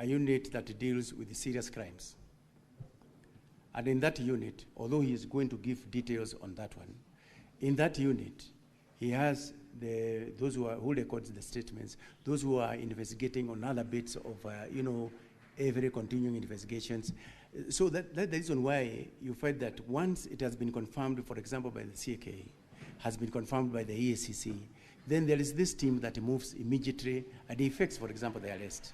a unit that deals with serious crimes. And in that unit, although he is going to give details on that one, in that unit, he has those who records the statements, those who are investigating on other bits of, every continuing investigations. So that's the reason why you find that once it has been confirmed, for example, by the CAK, has been confirmed by the EACC, then there is this team that moves immediately and effects, for example, the arrest.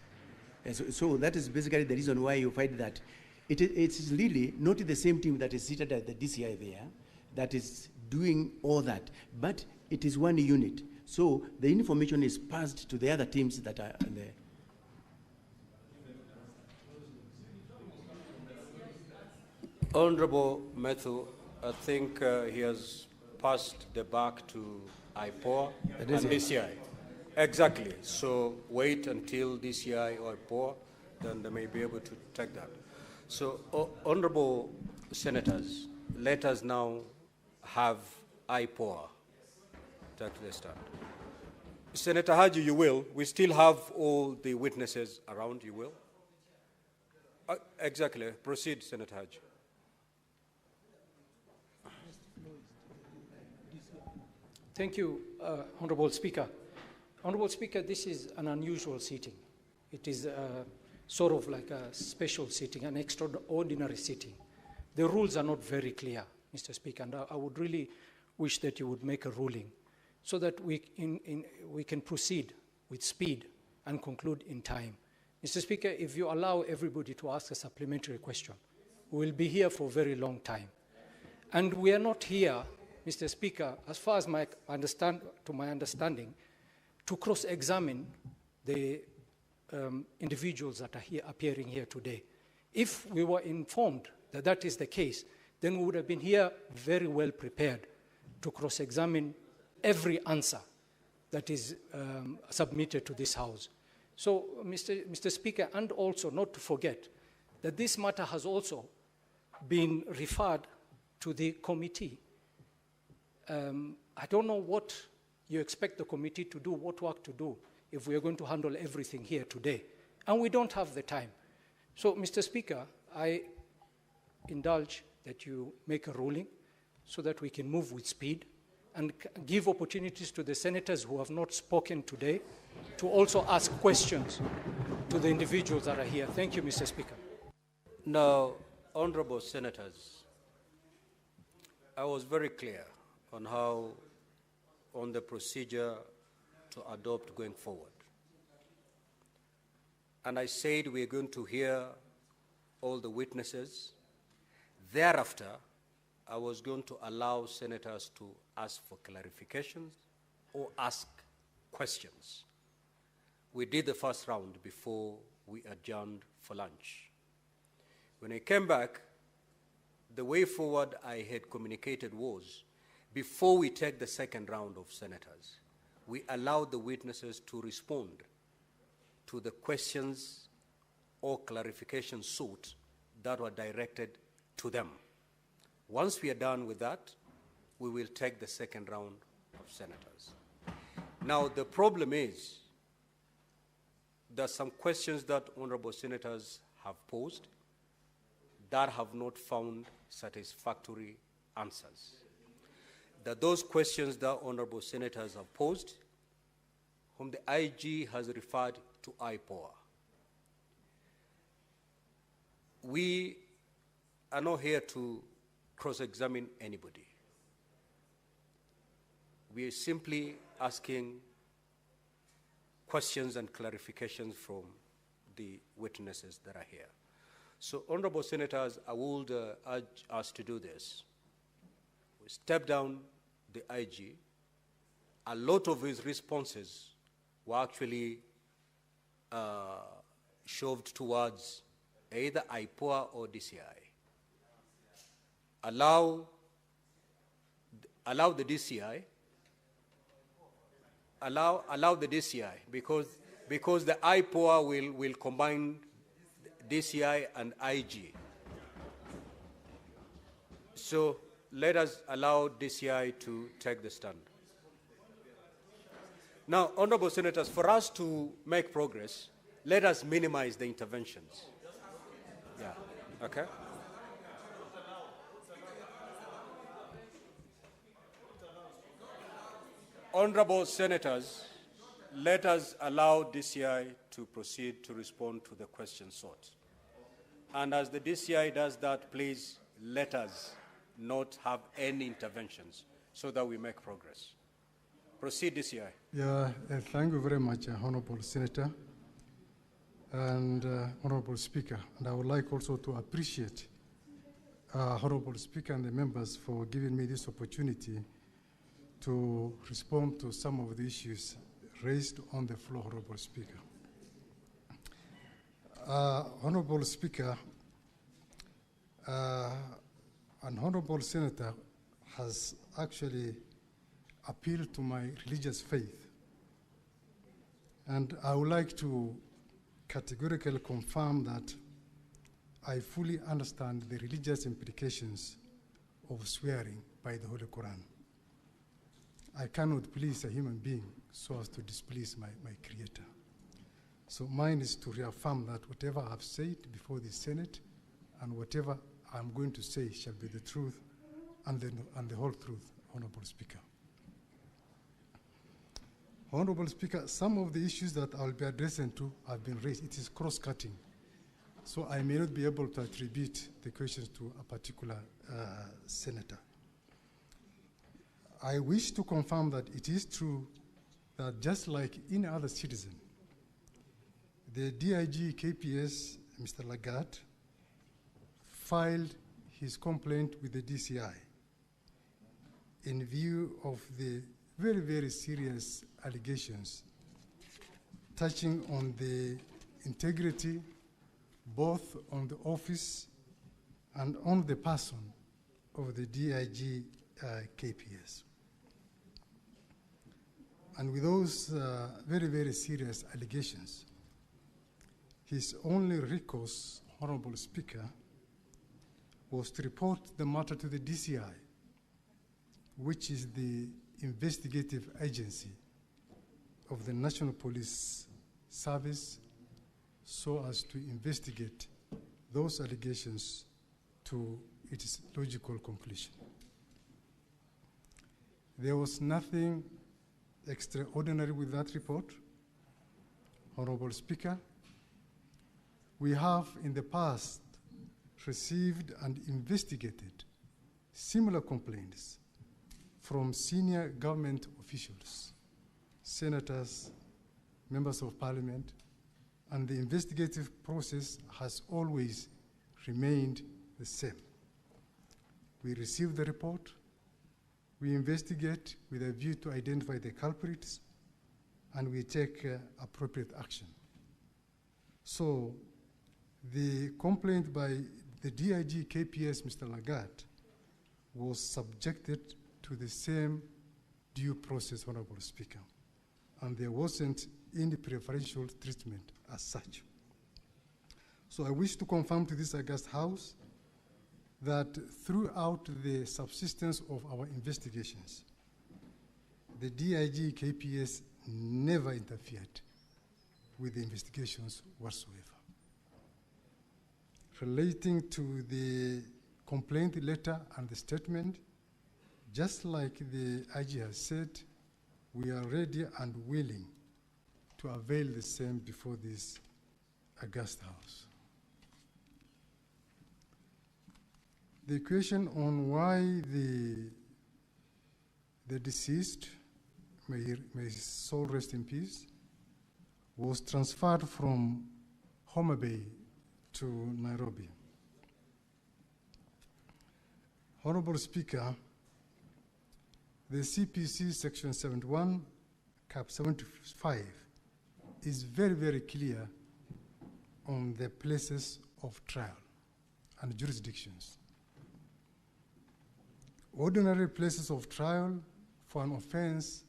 So that is basically the reason why you find that it is really not the same team that is seated at the DCI there that is doing all that, but it is one unit. So the information is passed to the other teams that are there. Honorable Methu, I think he has passed the buck to IPOA and DCI. Exactly. So wait until DCI or IPOA, then they may be able to take that. So, honorable senators, let us now have IPOA take the stand. Senator Haji, you will. We still have all the witnesses around, you will. Exactly. Proceed, Senator Haji. Thank you, Honorable Speaker. Honorable Speaker, this is an unusual sitting. It is sort of like a special sitting, an extraordinary sitting. The rules are not very clear, Mr. Speaker, and I would really wish that you would make a ruling so that we can proceed with speed and conclude in time. Mr. Speaker, if you allow everybody to ask a supplementary question, we will be here for a very long time. And we are not here, Mr. Speaker, as far as my understanding, to cross-examine the individuals that are here appearing here today. If we were informed that that is the case, then we would have been here very well prepared to cross-examine every answer that is submitted to this House. So, Mr. Speaker, and also not to forget that this matter has also been referred to the committee. I don't know what you expect the committee to do, what work to do, if we are going to handle everything here today. And we don't have the time. So, Mr. Speaker, I indulge that you make a ruling so that we can move with speed and give opportunities to the senators who have not spoken today to also ask questions to the individuals that are here. Thank you, Mr. Speaker. Now, honorable senators, I was very clear on the procedure to adopt going forward. And I said we're going to hear all the witnesses. Thereafter, I was going to allow senators to ask for clarifications or ask questions. We did the first round before we adjourned for lunch. When I came back, the way forward I had communicated was, before we take the second round of senators, we allowed the witnesses to respond to the questions or clarifications sought that were directed to them. Once we are done with that, we will take the second round of senators. Now, the problem is there are some questions that honorable senators have posed that have not found satisfactory answers. That those questions that honorable senators have posed, whom the IG has referred to IPOA. We are not here to cross-examine anybody. We are simply asking questions and clarifications from the witnesses that are here. So, honorable senators, I would urge us to do this. We step down the IG. A lot of his responses were actually shoved towards either IPOA or DCI. Allow the DCI. Allow the DCI because the IPOA will combine DCI and IG. So let us allow DCI to take the stand. Now, honorable senators, for us to make progress, let us minimize the interventions. Yeah, okay? Honorable Senators, let us allow DCI to proceed to respond to the questions sought. And as the DCI does that, please let us not have any interventions so that we make progress. Proceed, DCI. Yeah, thank you very much, Honorable Senator and Honorable Speaker. And I would like also to appreciate Honorable Speaker and the members for giving me this opportunity to respond to some of the issues raised on the floor, Honorable Speaker. Honorable Speaker, an Honorable Senator has actually appealed to my religious faith. And I would like to categorically confirm that I fully understand the religious implications of swearing by the Holy Quran. I cannot please a human being so as to displease my Creator. So mine is to reaffirm that whatever I've said before the Senate and whatever I'm going to say shall be the truth and the whole truth, Honorable Speaker. Honorable Speaker, some of the issues that I'll be addressing to have been raised. It is cross-cutting. So I may not be able to attribute the questions to a particular senator. I wish to confirm that it is true that just like any other citizen, the DIG KPS, Mr. Lagat, filed his complaint with the DCI in view of the very, very serious allegations touching on the integrity, both on the office and on the person of the DIG KPS. And with those very, very serious allegations, his only recourse, Honorable Speaker, was to report the matter to the DCI, which is the investigative agency of the National Police Service, so as to investigate those allegations to its logical conclusion. There was nothing extraordinary with that report. Honorable Speaker, we have in the past received and investigated similar complaints from senior government officials, senators, members of parliament, and the investigative process has always remained the same. We receive the report, we investigate with a view to identify the culprits, and we take appropriate action. So the complaint by the DIG KPS, Mr. Lagat, was subjected to the same due process, Honorable Speaker, and there wasn't any preferential treatment as such. So I wish to confirm to this august House that throughout the subsistence of our investigations, the DIG KPS never interfered with the investigations whatsoever. Relating to the complaint letter and the statement, just like the IG has said, we are ready and willing to avail the same before this august House. The question on why the deceased, may his soul rest in peace, was transferred from Homa Bay to Nairobi. Honorable Speaker, the CPC Section 71, Cap 75, is very, very clear on the places of trial and jurisdictions. Ordinary places of trial for an offense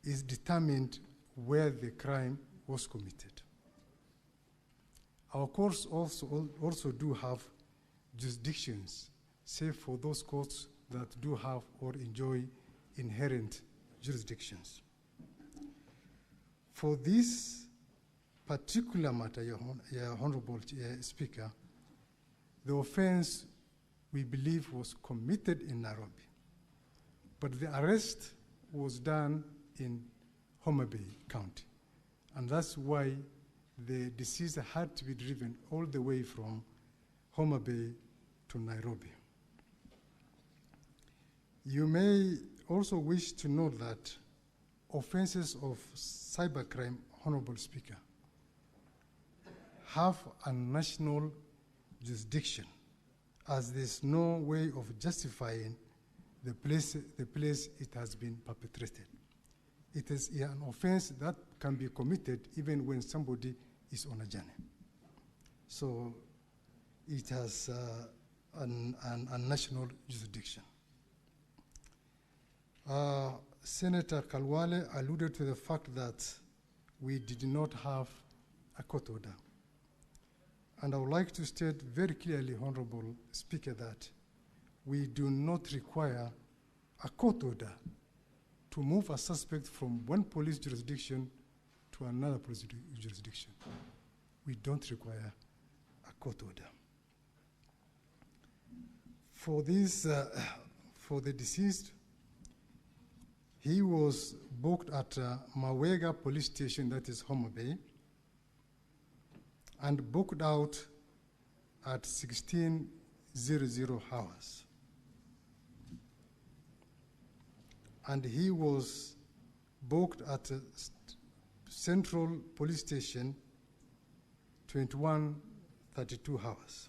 is determined where the crime was committed. Our courts also do have jurisdictions, save for those courts that do have or enjoy inherent jurisdictions. For this particular matter, Your Honorable Speaker, the offense we believe was committed in Nairobi, but the arrest was done in Homa Bay County. And that's why the deceased had to be driven all the way from Homa Bay to Nairobi. You may also wish to note that offenses of cybercrime, Honorable Speaker, have a national jurisdiction, as there's no way of justifying the place it has been perpetrated. It is an offense that can be committed even when somebody is on a journey. So it has a national jurisdiction. Senator Kalwale alluded to the fact that we did not have a court order. And I would like to state very clearly, Honorable Speaker, that we do not require a court order to move a suspect from one police jurisdiction to another police jurisdiction. We don't require a court order. For this, for the deceased, he was booked at Mawega Police Station, that is Homa Bay, and booked out at 16:00 hours. And he was booked at Central Police Station 21:32 hours.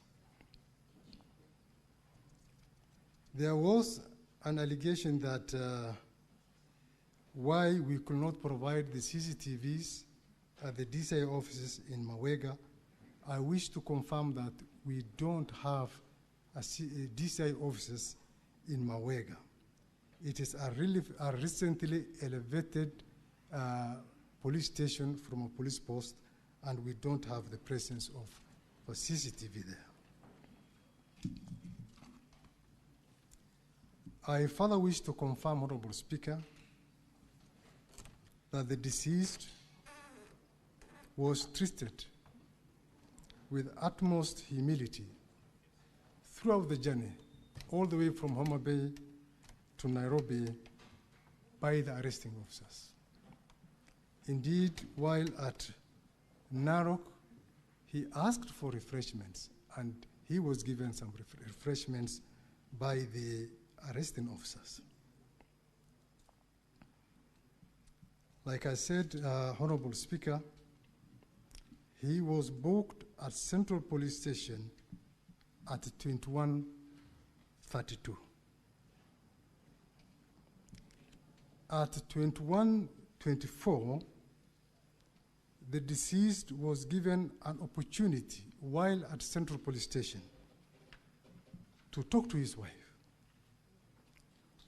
There was an allegation that why we could not provide the CCTVs at the DCI offices in Mawega. I wish to confirm that we don't have a DCI offices in Mawega. It is a recently elevated police station from a police post, and we don't have the presence of a CCTV there. I further wish to confirm, Honorable Speaker, that the deceased was treated with utmost humility throughout the journey, all the way from Homa Bay to Nairobi by the arresting officers. Indeed, while at Narok, he asked for refreshments, and he was given some refreshments by the arresting officers. Like I said, Honorable Speaker, he was booked at Central Police Station at 21:32. At 21:24, the deceased was given an opportunity while at Central Police Station to talk to his wife.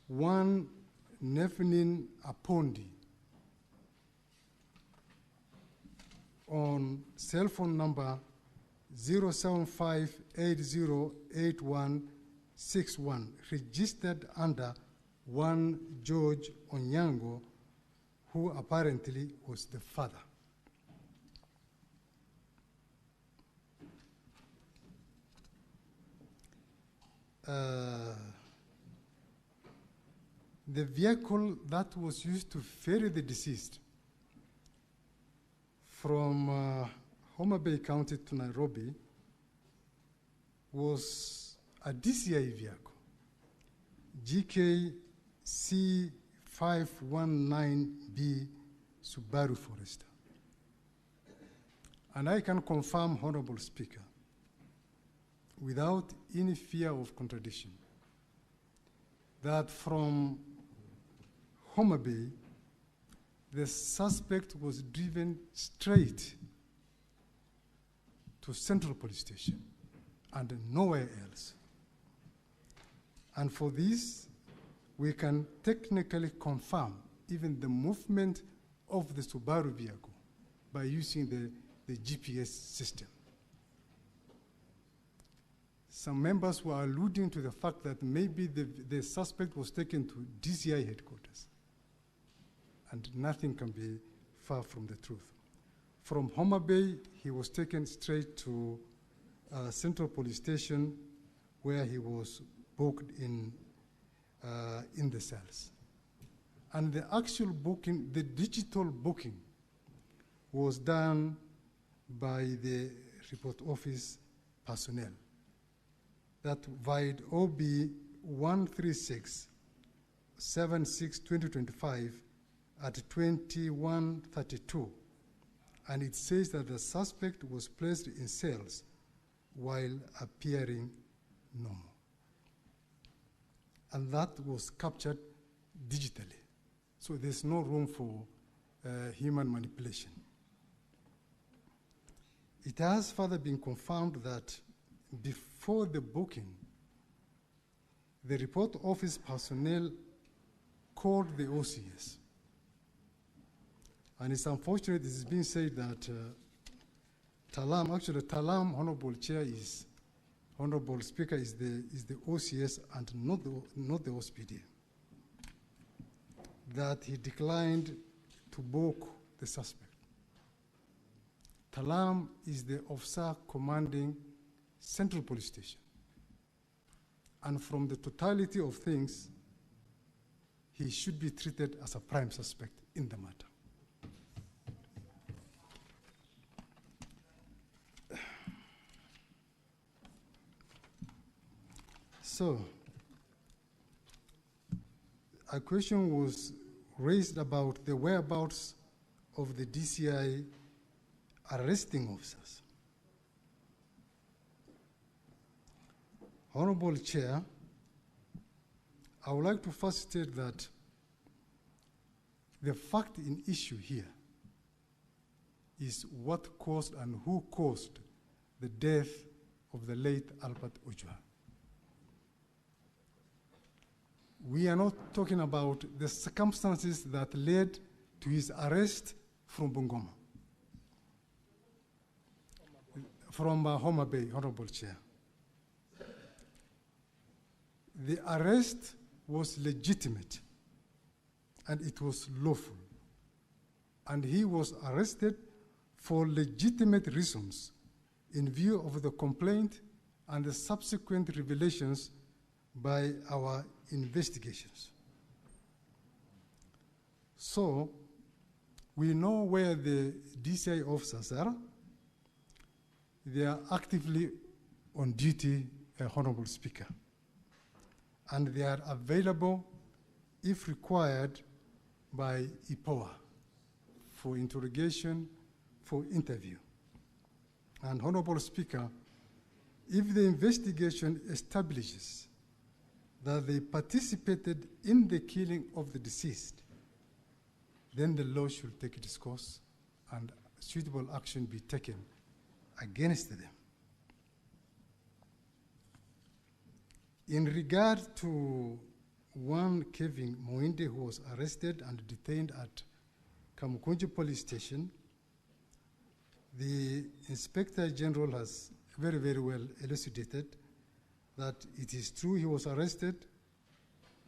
One Nefnin Apondi, on cell phone number 075808161, registered under one George Onyango, who apparently was the father. The vehicle that was used to ferry the deceased from Homa Bay County to Nairobi was a DCI vehicle, GKC519B Subaru Forester. And I can confirm, Honorable Speaker, without any fear of contradiction, that from Homa Bay, the suspect was driven straight to Central Police Station and nowhere else. And for this, we can technically confirm even the movement of the Subaru vehicle by using the GPS system. Some members were alluding to the fact that maybe the suspect was taken to DCI headquarters, and nothing can be far from the truth. From Homa Bay, he was taken straight to Central Police Station, where he was booked in the cells. And the actual booking, the digital booking, was done by the report office personnel. That vied OB 136-76-2025 at 21:32. And it says that the suspect was placed in cells while appearing normal. And that was captured digitally. So there's no room for human manipulation. It has further been confirmed that before the booking, the report office personnel called the OCS. And it's unfortunate, it's been said that Talam, Honorable Chair, Honorable Speaker, is the OCS and not the OSPD. That he declined to book the suspect. Talam is the officer commanding Central Police Station. And from the totality of things, he should be treated as a prime suspect in the matter. So, a question was raised about the whereabouts of the DCI arresting officers. Honorable Chair, I would like to first state that the fact in issue here is what caused and who caused the death of the late Albert Ojwang. We are not talking about the circumstances that led to his arrest from Bungoma, from Homa Bay, Honorable Chair. The arrest was legitimate and it was lawful. And he was arrested for legitimate reasons in view of the complaint and the subsequent revelations by our investigations. So, we know where the DCI officers are. They are actively on duty, Honorable Speaker. And they are available, if required, by IPOA for interrogation, for interview. And Honorable Speaker, if the investigation establishes that they participated in the killing of the deceased, then the law should take its course and suitable action be taken against them. In regard to one Kevin Moinde who was arrested and detained at Kamukunji Police Station, the Inspector General has very, very well elucidated that it is true he was arrested,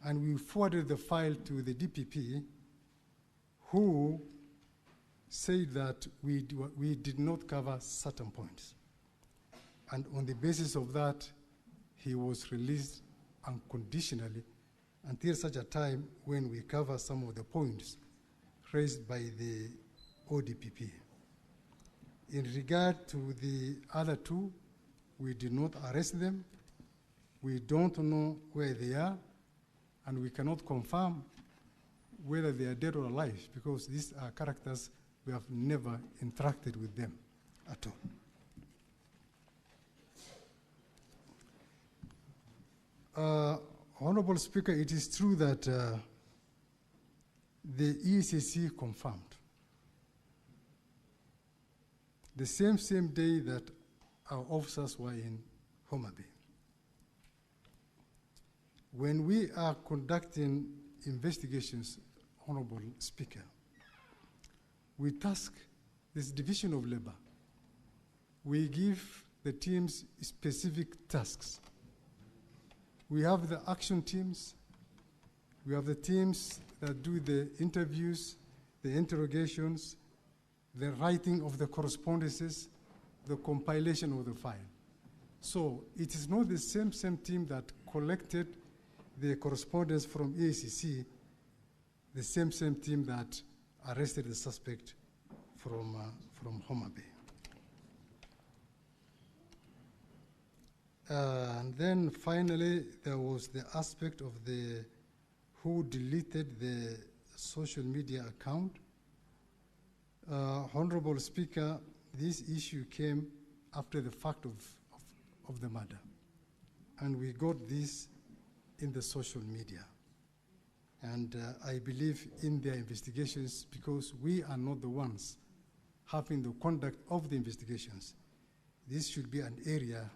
and we forwarded the file to the DPP, who said that we did not cover certain points. And on the basis of that, he was released unconditionally until such a time when we cover some of the points raised by the ODPP. In regard to the other two, we did not arrest them. We don't know where they are, and we cannot confirm whether they are dead or alive, because these are characters we have never interacted with them at all. Honorable Speaker, it is true that the ESCC confirmed the same day that our officers were in Homa Bay. When we are conducting investigations, Honorable Speaker, we task this division of labor. We give the teams specific tasks. We have the action teams. We have the teams that do the interviews, the interrogations, the writing of the correspondences, the compilation of the file. So it is not the same team that collected the correspondence from EACC, the same team that arrested the suspect from Homa Bay. And then finally, there was the aspect of the who deleted the social media account. Honorable Speaker, this issue came after the fact of the murder. And we got this in the social media. And I believe in their investigations, because we are not the ones having the conduct of the investigations. This should be an area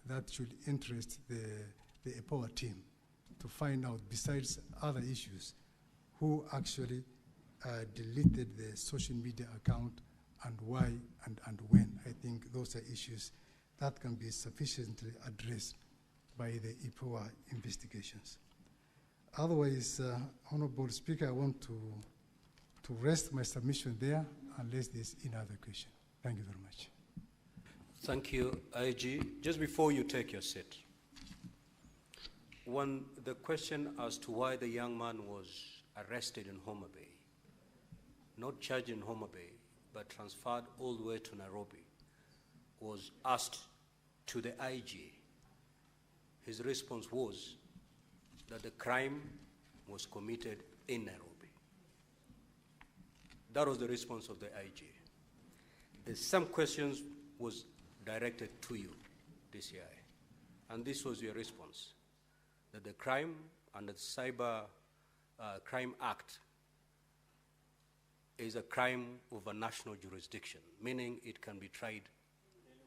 that should interest the EPOA team to find out, besides other issues, who actually deleted the social media account and why and when. I think those are issues that can be sufficiently addressed by the EPOA investigations. Otherwise, Honorable Speaker, I want to rest my submission there unless there's another question. Thank you very much. Thank you, IG. Just before you take your seat, when the question as to why the young man was arrested in Homa Bay, not charged in Homa Bay, but transferred all the way to Nairobi, was asked to the IG, his response was that the crime was committed in Nairobi. That was the response of the IG. The same questions was directed to you, DCI, and this was your response, that the crime under the Cyber Crime Act is a crime of a national jurisdiction, meaning it can be tried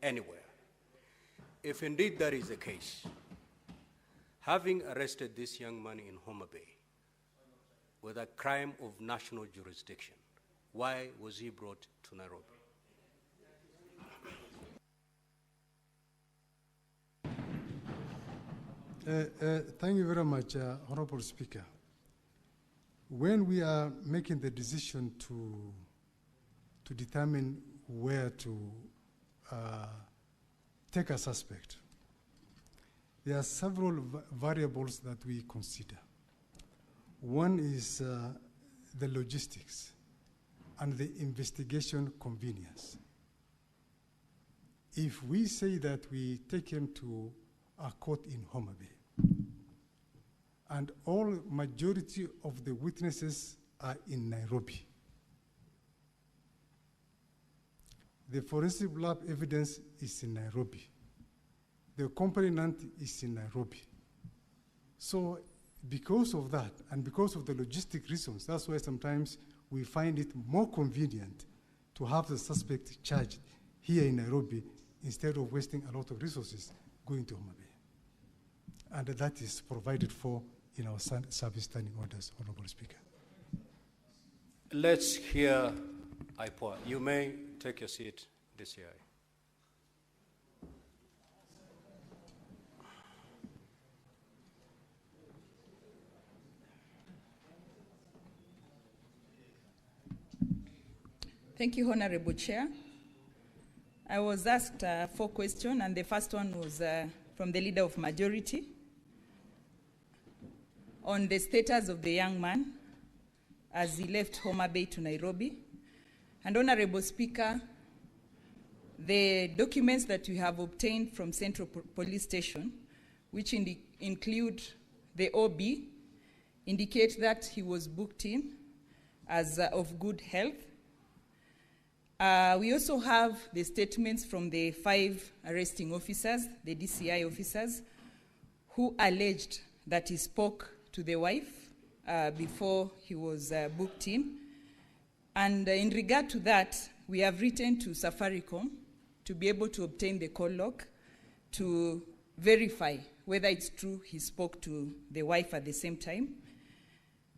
anywhere. If indeed that is the case, having arrested this young man in Homa Bay with a crime of national jurisdiction, why was he brought to Nairobi? Thank you very much, Honorable Speaker. When we are making the decision to determine where to take a suspect, there are several variables that we consider. One is the logistics and the investigation convenience. If we say that we take him to a court in Homa Bay, and all majority of the witnesses are in Nairobi, the forensic lab evidence is in Nairobi, the complainant is in Nairobi. So because of that, and because of the logistic reasons, that's why sometimes we find it more convenient to have the suspect charged here in Nairobi instead of wasting a lot of resources going to Homa Bay. And that is provided for in our service standing orders, Honorable Speaker. Let's hear IPOA. You may take your seat, DCI. Thank you, Honorable Chair. I was asked 4 questions, and the first one was from the Leader of Majority on the status of the young man as he left Homa Bay to Nairobi. And Honorable Speaker, the documents that we have obtained from Central Police Station, which include the OB, indicate that he was booked in as of good health. We also have the statements from the 5 arresting officers, the DCI officers, who alleged that he spoke to the wife before he was booked in. And in regard to that, we have written to Safaricom to be able to obtain the call log to verify whether it's true he spoke to the wife at the same time.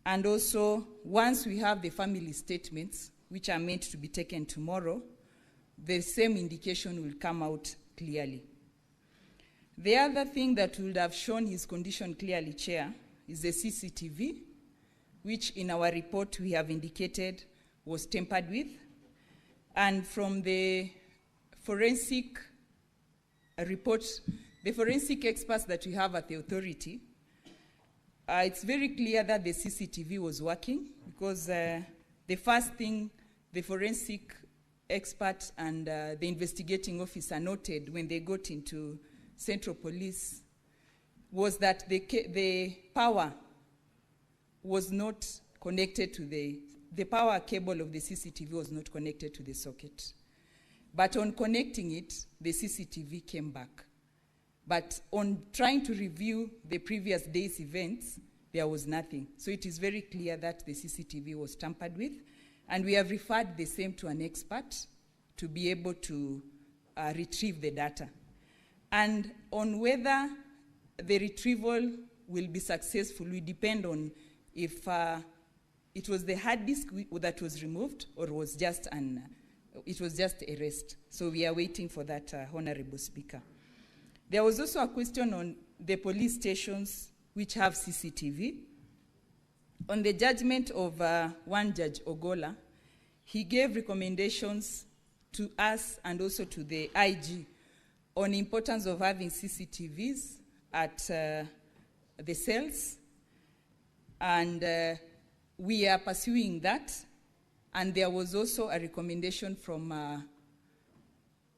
And also, once we have the family statements, which are meant to be taken tomorrow, the same indication will come out clearly. The other thing that would have shown his condition clearly, Chair, is the CCTV, which in our report we have indicated was tampered with. And from the forensic report, the forensic experts that we have at the authority, it's very clear that the CCTV was working, because the first thing the forensic expert and the investigating officer noted when they got into Central Police was that the power was not connected to the power cable of the CCTV was not connected to the socket. But on connecting it, the CCTV came back. But on trying to review the previous day's events, there was nothing. So it is very clear that the CCTV was tampered with, and we have referred the same to an expert to be able to retrieve the data. And on whether the retrieval will be successful will depend on if it was the hard disk that was removed, or was just it was just a rest. So we are waiting for that, Honorable Speaker. There was also a question on the police stations which have CCTV. On the judgment of one Judge Ogola, he gave recommendations to us and also to the IG on the importance of having CCTVs at the cells, and we are pursuing that. And there was also a recommendation from,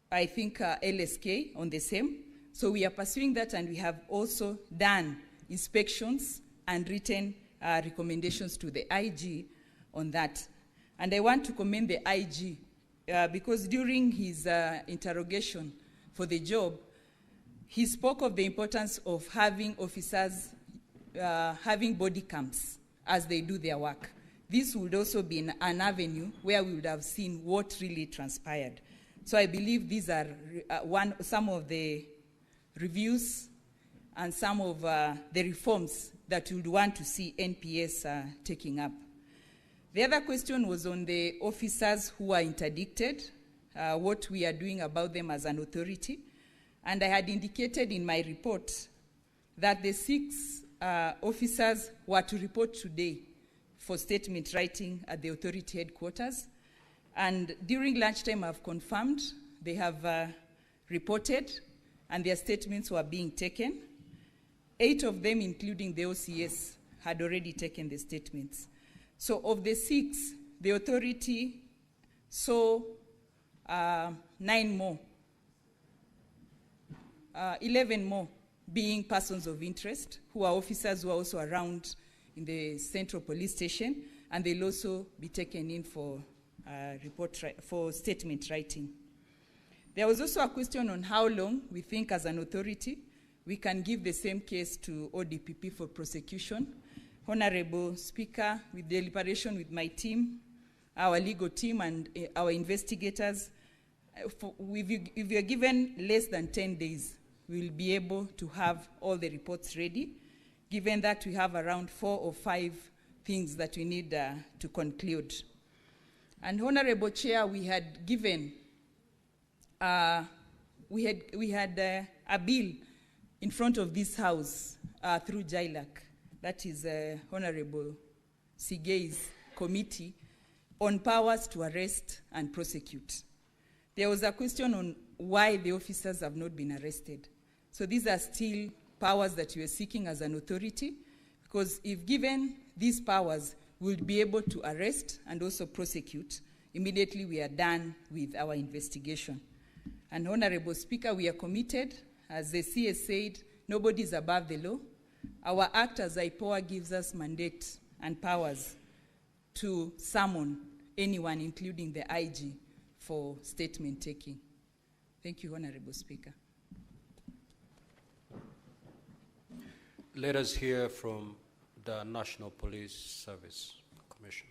I think, LSK on the same. So we are pursuing that, and we have also done inspections and written recommendations to the IG on that. And I want to commend the IG because during his interrogation for the job, he spoke of the importance of having officers having body cams as they do their work. This would also be an avenue where we would have seen what really transpired. So I believe these are some of the reviews and some of the reforms that we would want to see NPS taking up. The other question was on the officers who are interdicted, what we are doing about them as an authority. And I had indicated in my report that the 6 officers were to report today for statement writing at the authority headquarters. And during lunchtime, I've confirmed they have reported, and their statements were being taken. 8 of them, including the OCS, had already taken the statements. So of the 6, the authority saw 9 more, 11 more being persons of interest, who are officers who are also around in the Central Police Station, and they'll also be taken in for for statement writing. There was also a question on how long we think as an authority we can give the same case to ODPP for prosecution. Honorable Speaker, with deliberation with my team, our legal team and our investigators, if you're given less than 10 days, we'll be able to have all the reports ready, given that we have around 4 or 5 things that we need to conclude. And Honorable Chair, we had given, we had a bill in front of this House through JILAC, that is Honorable Sigei's committee, on powers to arrest and prosecute. There was a question on why the officers have not been arrested. So these are still powers that we are seeking as an authority, because if given these powers, we'll be able to arrest and also prosecute immediately we are done with our investigation. And Honorable Speaker, we are committed. As the CS said, nobody is above the law. Our act as IPOA gives us mandate and powers to summon anyone, including the IG, for statement taking. Thank you, Honorable Speaker. Let us hear from the National Police Service Commission.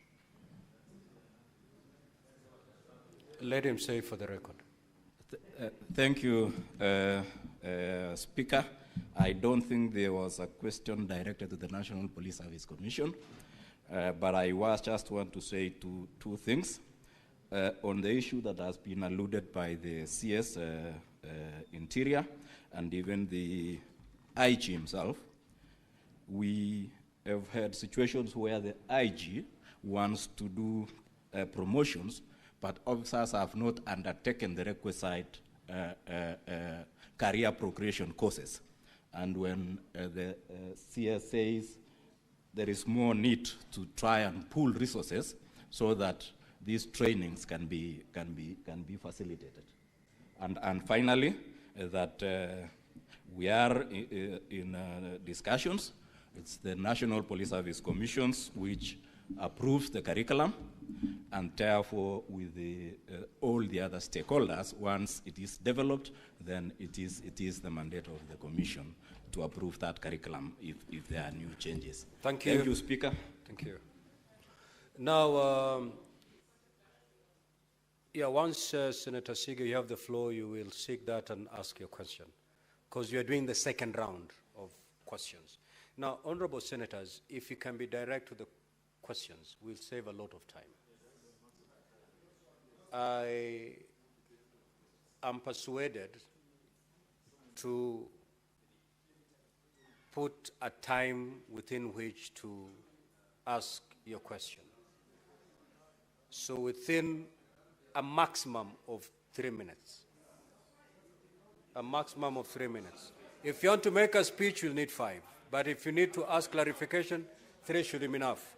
Let him say for the record. Thank you, Speaker. I don't think there was a question directed to the National Police Service Commission, but I just want to say two things. On the issue that has been alluded by the CS Interior and even the IG himself, we have had situations where the IG wants to do promotions, but officers have not undertaken the requisite career progression courses. And when the CS says there is more need to try and pool resources so that these trainings can be facilitated. And finally, that we are in discussions. It's the National Police Service Commissions which approves the curriculum, and therefore with all the other stakeholders, once it is developed, then it is the mandate of the Commission to approve that curriculum if there are new changes. Thank you. Thank you, Speaker. Thank you. Now, once Senator Sige, you have the floor, you will seek that and ask your question, because you are doing the second round of questions. Now, honorable senators, if you can be direct to the questions, we'll save a lot of time. I am persuaded to put a time within which to ask your question. So within a maximum of 3 minutes. A maximum of 3 minutes. If you want to make a speech, you'll need 5. But if you need to ask clarification, 3 should be enough.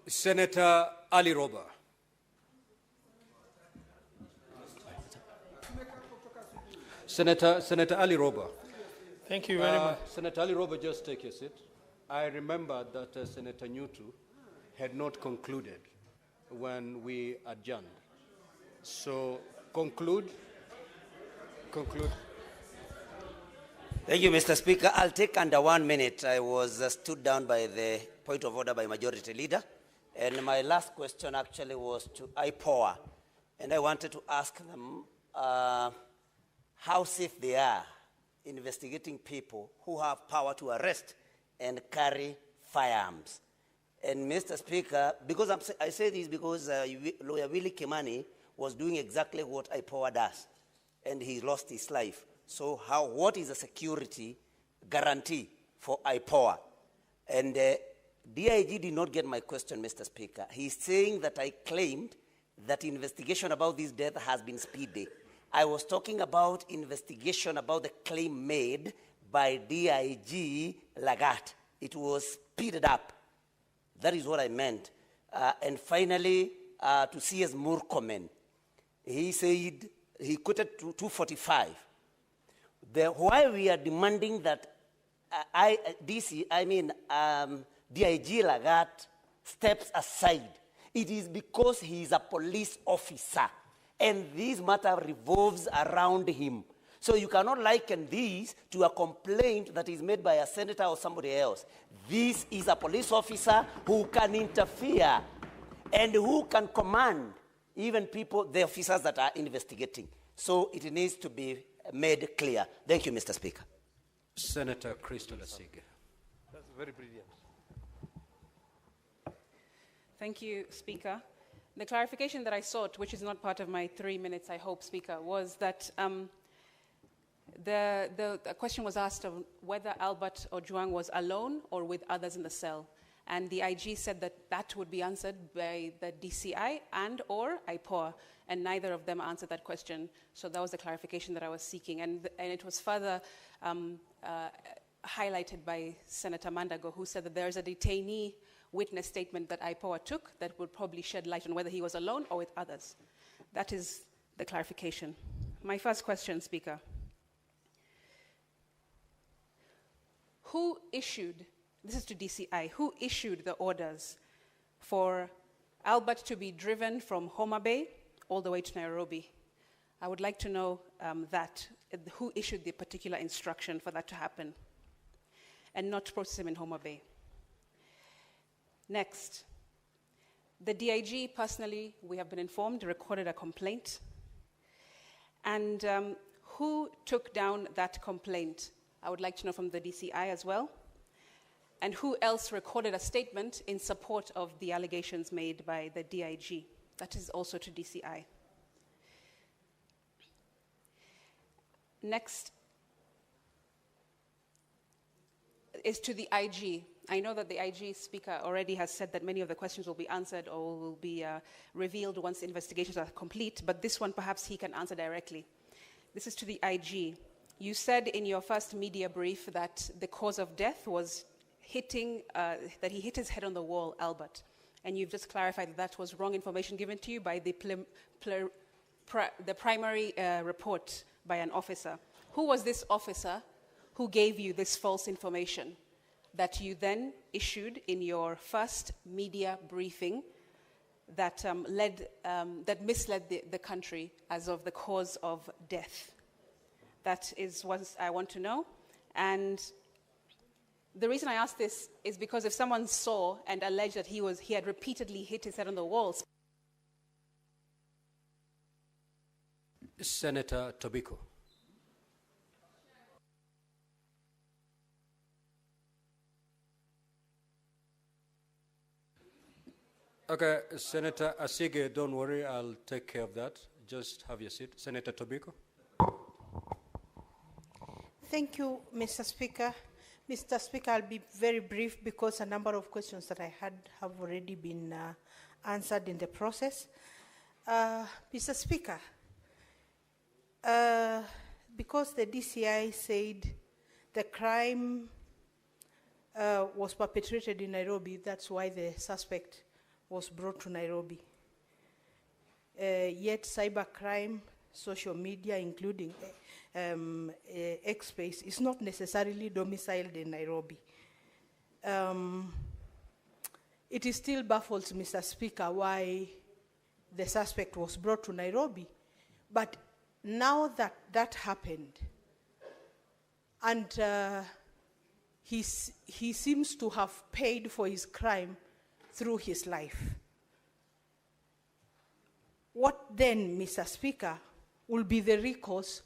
Senator Ali Roba. Senator Ali Roba. Thank you very much. Senator Ali Roba, just take your seat. I remember that Senator Nyutu had not concluded when we adjourned. So conclude. Thank you, Mr. Speaker. I'll take under 1 minute. I was stood down by the point of order by Majority Leader. And my last question actually was to IPOA. And I wanted to ask them how safe they are investigating people who have power to arrest and carry firearms. And Mr. Speaker, because I say this because Lawyer Willie Kimani was doing exactly what IPOA does, and he lost his life. So what is the security guarantee for IPOA? And DIG did not get my question, Mr. Speaker. He's saying that I claimed that investigation about this death has been speedy. I was talking about investigation about the claim made by DIG Lagat. It was speeded up. That is what I meant. And finally, to CS Murkomen, he said, he quoted 245. Why we are demanding that DIG Lagat steps aside, it is because he is a police officer, and this matter revolves around him. So you cannot liken this to a complaint that is made by a senator or somebody else. This is a police officer who can interfere and who can command even people, the officers that are investigating. So it needs to be made clear. Thank you, Mr. Speaker. Senator Crystal Asige. That's very brilliant. Thank you, Speaker. The clarification that I sought, which is not part of my 3 minutes, I hope, Speaker, was that the question was asked of whether Albert Ojwang was alone or with others in the cell. And the IG said that that would be answered by the DCI and or IPOA, and neither of them answered that question. So that was the clarification that I was seeking. And it was further highlighted by Senator Mandago, who said that there is a detainee witness statement that IPOA took that would probably shed light on whether he was alone or with others. That is the clarification. My first question, Speaker. Who issued, this is to DCI, who issued the orders for Albert to be driven from Homa Bay all the way to Nairobi? I would like to know who issued the particular instruction for that to happen and not to process him in Homa Bay. Next, the DIG personally, we have been informed, recorded a complaint. And who took down that complaint? I would like to know from the DCI as well. And who else recorded a statement in support of the allegations made by the DIG? That is also to DCI. Next is to the IG. I know that the IG speaker already has said that many of the questions will be answered or will be revealed once investigations are complete, but this one perhaps he can answer directly. This is to the IG. You said in your first media brief that the cause of death was that he hit his head on the wall, Albert. And you've just clarified that that was wrong information given to you by the primary report by an officer. Who was this officer who gave you this false information that you then issued in your first media briefing that misled the country as of the cause of death? That is what I want to know. And the reason I ask this is because if someone saw and alleged that he had repeatedly hit his head on the walls. Senator Tobiko. Okay, Senator Asige, don't worry, I'll take care of that. Just have your seat. Senator Tobiko. Thank you, Mr. Speaker. Mr. Speaker, I'll be very brief because a number of questions that I had have already been answered in the process. Mr. Speaker, because the DCI said the crime was perpetrated in Nairobi, that's why the suspect was brought to Nairobi. Yet cybercrime, social media, including X-Space, is not necessarily domiciled in Nairobi. It is still baffles, Mr. Speaker, why the suspect was brought to Nairobi. But now that that happened, and he seems to have paid for his crime through his life. What then, Mr. Speaker, will be the recourse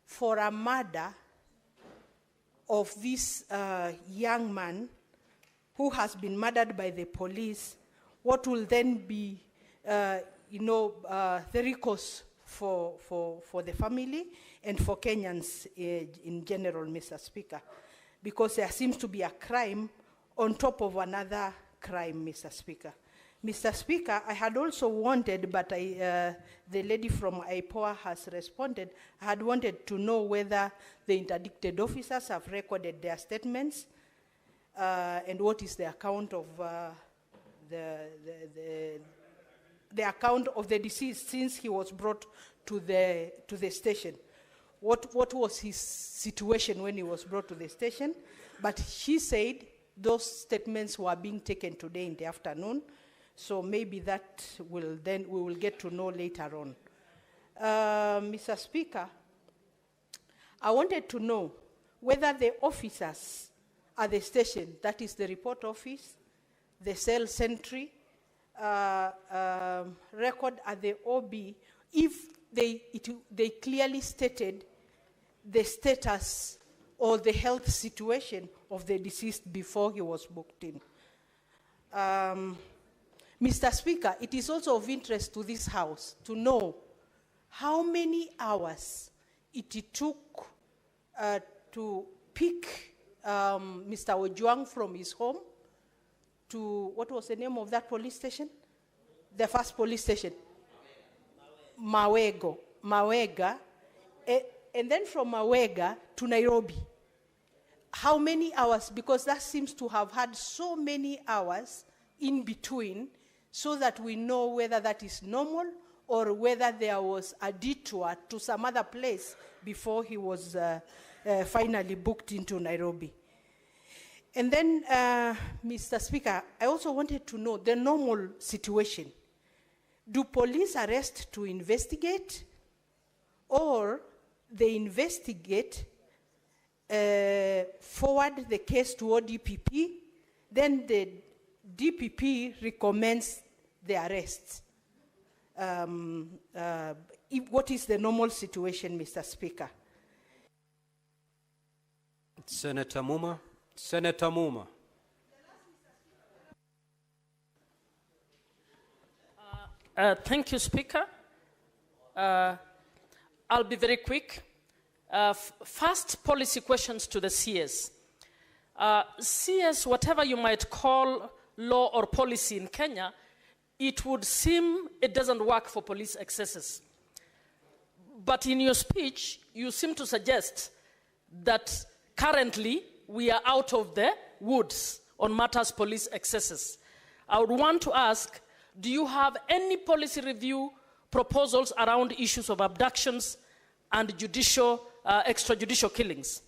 for a murder of this young man who has been murdered by the police? What will then be, the recourse for the family and for Kenyans in general, Mr. Speaker? Because there seems to be a crime on top of another crime, Mr. Speaker. Mr. Speaker, I had also wanted, but the lady from IPOA has responded, I had wanted to know whether the interdicted officers have recorded their statements and what is the account of the account of the deceased since he was brought to the station. What was his situation when he was brought to the station? But she said those statements were being taken today in the afternoon. So maybe that we will get to know later on. Mr. Speaker, I wanted to know whether the officers at the station, that is the report office, the cell sentry, record at the OB, if they clearly stated the status or the health situation of the deceased before he was booked in. Mr. Speaker, it is also of interest to this House to know how many hours it took to pick Mr. Ojwang from his home to, what was the name of that police station? The first police station. Mawega. And then from Mawega to Nairobi. How many hours? Because that seems to have had so many hours in between, so that we know whether that is normal or whether there was a detour to some other place before he was finally booked into Nairobi. And then, Mr. Speaker, I also wanted to know the normal situation. Do police arrest to investigate, or they investigate, forward the case to ODPP, then the DPP recommends the arrests? What is the normal situation, Mr. Speaker? Senator Muma. Senator Muma. Thank you, Speaker. I'll be very quick. First, policy questions to the CS. CS, whatever you might call law or policy in Kenya, it would seem it doesn't work for police excesses. But in your speech, you seem to suggest that currently we are out of the woods on matters police excesses. I would want to ask, do you have any policy review proposals around issues of abductions and extrajudicial killings?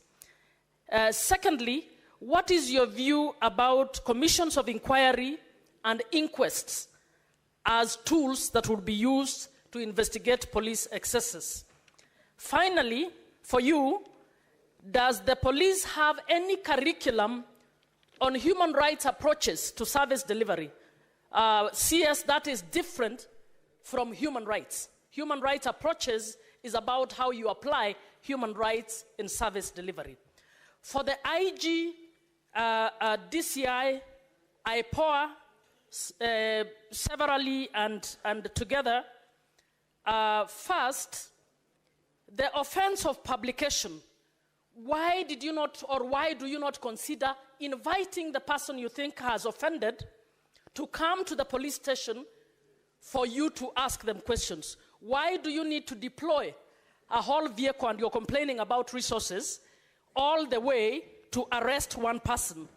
Secondly, what is your view about commissions of inquiry and inquests as tools that would be used to investigate police excesses? Finally, for you, does the police have any curriculum on human rights approaches to service delivery? CS, that is different from human rights. Human rights approaches is about how you apply human rights in service delivery. For the IG, DCI, IPOA, severally and together, first, the offense of publication. Why did you not, or why do you not consider inviting the person you think has offended to come to the police station for you to ask them questions? Why do you need to deploy a whole vehicle, and you're complaining about resources, all the way to arrest one person?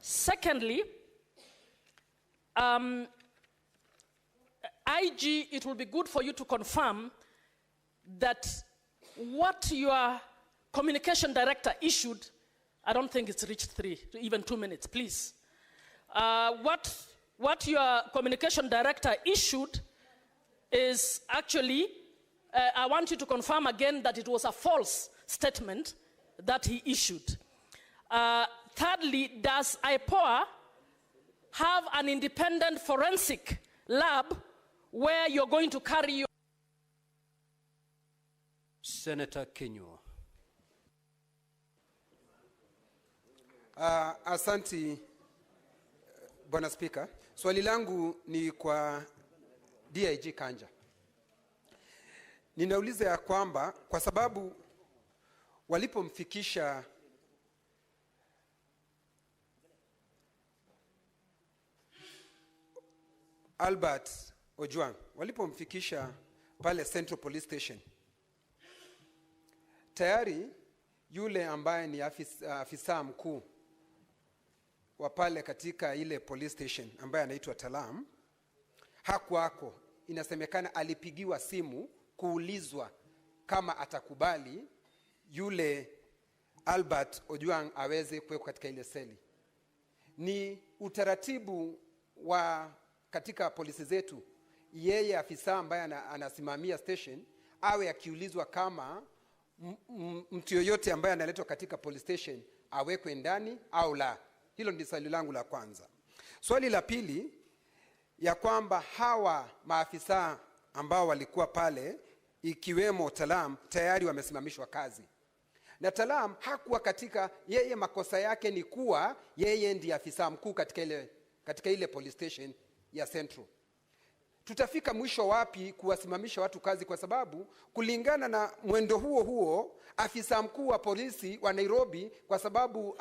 Secondly, IG, it will be good for you to confirm that what your communication director issued, I don't think it's reached even 2 minutes, please. What your communication director issued is actually, I want you to confirm again that it was a false statement that he issued. Thirdly, does IPOA have an independent forensic lab where you're going to carry your... Senator Kinyua. Asanti, Bwana Spika. Swali langu ni kwa DIG Kanja. Ninauliza ya kwamba kwa sababu walipomfikisha Albert Ojwang, walipomfikisha pale Central Police Station, tayari yule ambaye ni afisa mkuu wa pale katika ile police station ambaye anaitwa Talam hakuwako. Inasemekana alipigiwa simu kuulizwa kama atakubali yule Albert Ojwang aweze kuwekwa katika ile seli. Ni utaratibu wa katika polisi zetu, yeye afisa ambaye anasimamia station awe akiulizwa kama mtu yoyote ambaye analetwa katika police station awekwe ndani au la. Hilo ndi swali langu la kwanza. Swali la pili, ya kwamba hawa maafisa ambao walikuwa pale ikiwemo Talam tayari wamesimamishwa kazi. Na Talam hakuwa katika, yeye makosa yake ni kuwa yeye ndiye afisa mkuu katika ile police station ya Central. Tutafika mwisho wapi kuwasimamisha watu kazi, kwa sababu kulingana na mwendo huo afisa mkuu wa polisi wa Nairobi, kwa sababu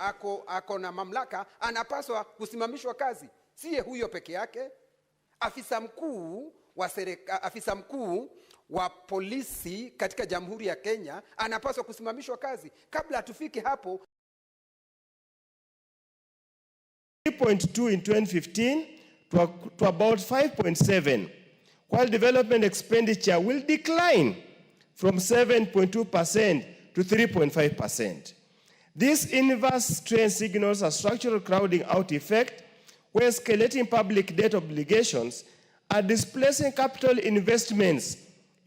ako na mamlaka, anapaswa kusimamishwa kazi. Siye huyo peke yake, afisa mkuu wa polisi katika Jamhuri ya Kenya anapaswa kusimamishwa kazi. Kabla tufike hapo, 3.2 in 2015 to about 5.7, while development expenditure will decline from 7.2% to 3.5%. This inverse trend signals a structural crowding out effect where escalating public debt obligations are displacing capital investments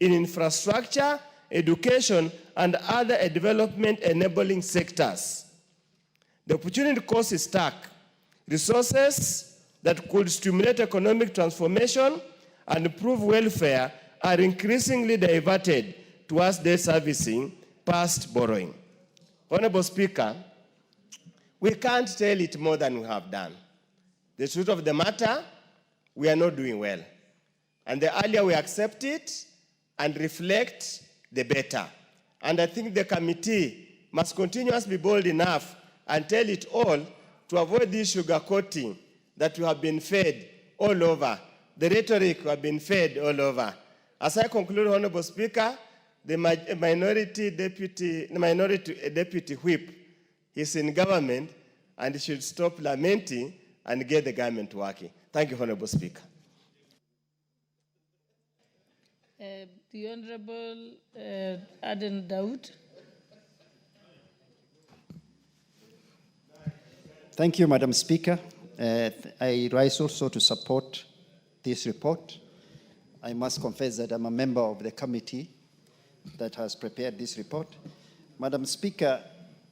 in infrastructure, education, and other development enabling sectors. The opportunity cost is stark. Resources that could stimulate economic transformation and improve welfare are increasingly diverted towards debt servicing past borrowing. Honorable Speaker, we can't tell it more than we have done. The truth of the matter, we are not doing well. And the earlier we accept it and reflect, the better. And I think the committee must continuously be bold enough and tell it all to avoid this sugarcoating that we have been fed all over, the rhetoric we have been fed all over. As I conclude, Honorable Speaker, the minority deputy whip is in government and he should stop lamenting and get the government working. Thank you, Honorable Speaker. The Honorable Aden Daud. Thank you, Madam Speaker. I rise also to support this report. I must confess that I'm a member of the committee that has prepared this report. Madam Speaker,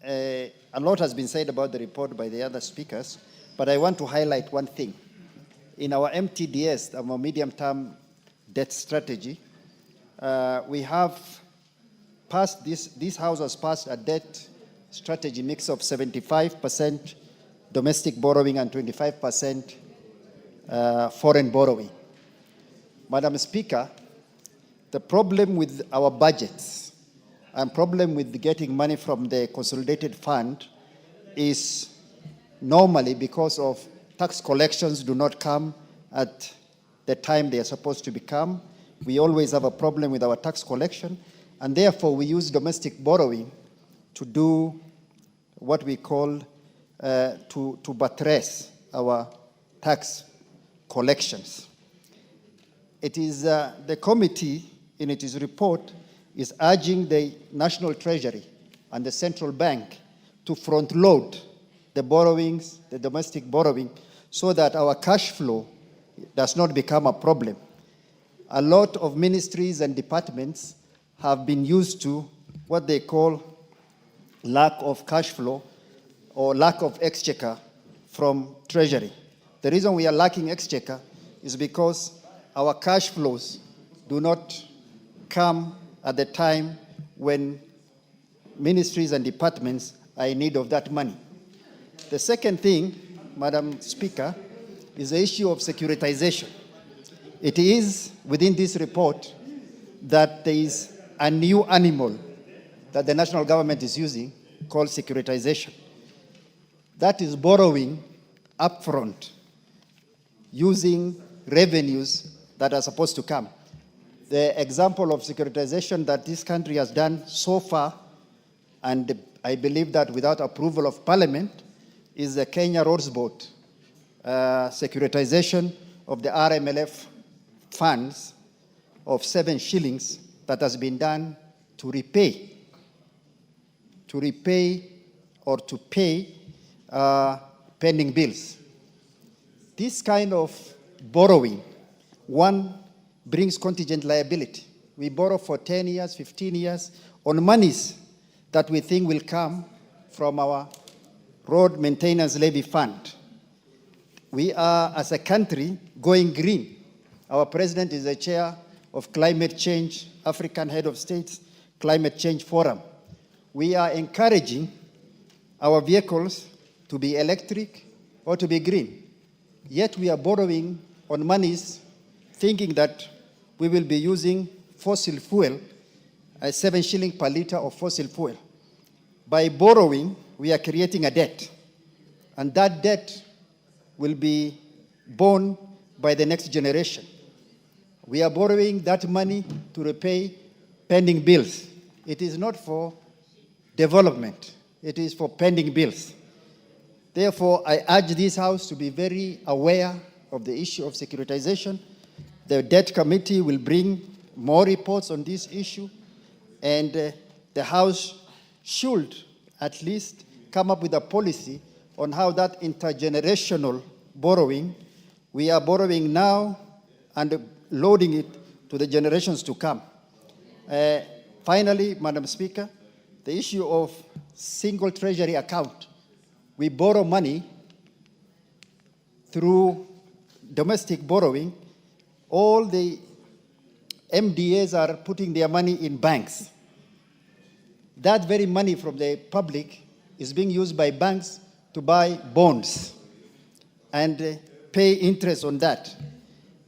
a lot has been said about the report by the other speakers, but I want to highlight one thing. In our MTDS, our medium-term debt strategy, we have passed this House has passed a debt strategy mix of 75% domestic borrowing and 25% foreign borrowing. Madam Speaker, the problem with our budgets and problem with getting money from the consolidated fund is normally because of tax collections do not come at the time they are supposed to become. We always have a problem with our tax collection, and therefore we use domestic borrowing to do what we call to buttress our tax collections. It is the committee in its report is urging the National Treasury and the Central Bank to front load the borrowings, the domestic borrowing, so that our cash flow does not become a problem. A lot of ministries and departments have been used to what they call lack of cash flow or lack of exchequer from Treasury. The reason we are lacking exchequer is because our cash flows do not come at the time when ministries and departments are in need of that money. The second thing, Madam Speaker, is the issue of securitization. It is within this report that there is a new animal that the national government is using called securitization. That is borrowing upfront using revenues that are supposed to come. The example of securitization that this country has done so far, and I believe that without approval of Parliament, is the Kenya Roads Board securitization of the RMLF funds of 7 shillings that has been done to repay or to pay pending bills. This kind of borrowing, one, brings contingent liability. We borrow for 10 years, 15 years on monies that we think will come from our road maintenance levy fund. We are, as a country, going green. Our president is the chair of Climate Change, African Head of States Climate Change Forum. We are encouraging our vehicles to be electric or to be green. Yet we are borrowing on monies thinking that we will be using fossil fuel, 7 shillings per liter of fossil fuel. By borrowing, we are creating a debt. And that debt will be borne by the next generation. We are borrowing that money to repay pending bills. It is not for development. It is for pending bills. Therefore, I urge this House to be very aware of the issue of securitization. The Debt Committee will bring more reports on this issue, and the House should at least come up with a policy on how that intergenerational borrowing, we are borrowing now and loading it to the generations to come. Finally, Madam Speaker, the issue of single treasury account. We borrow money through domestic borrowing. All the MDAs are putting their money in banks. That very money from the public is being used by banks to buy bonds and pay interest on that.